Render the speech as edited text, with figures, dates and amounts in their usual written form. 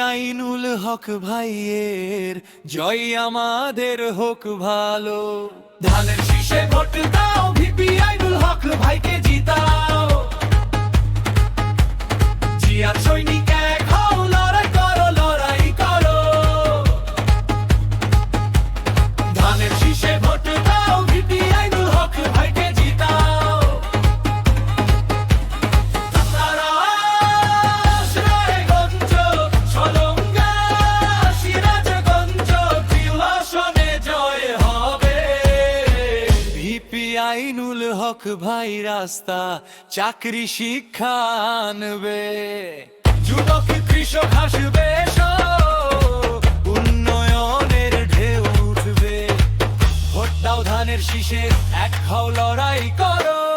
আইনুল হক ভাইয়ের জয় আমাদের হোক ভালো। ধানের শীষে ভোট দাও, ভিপি আইনুল হক ভাইকে জিতাও। জিয়া সৈনিক এক হও, লড়াই করো, লড়াই করো। ধানের শীষে ভোট দাও, ভিপি আইনুল হক ভাইকে জিতাও। আইনুল হক ভাই রাস্তা চাকরি শিক্ষা আনবে, যুবক কৃষক হাসবে, উন্নয়নের ঢেউ উঠবে। ভোট দাও ধানের শীষে, এক হও, লড়াই করো।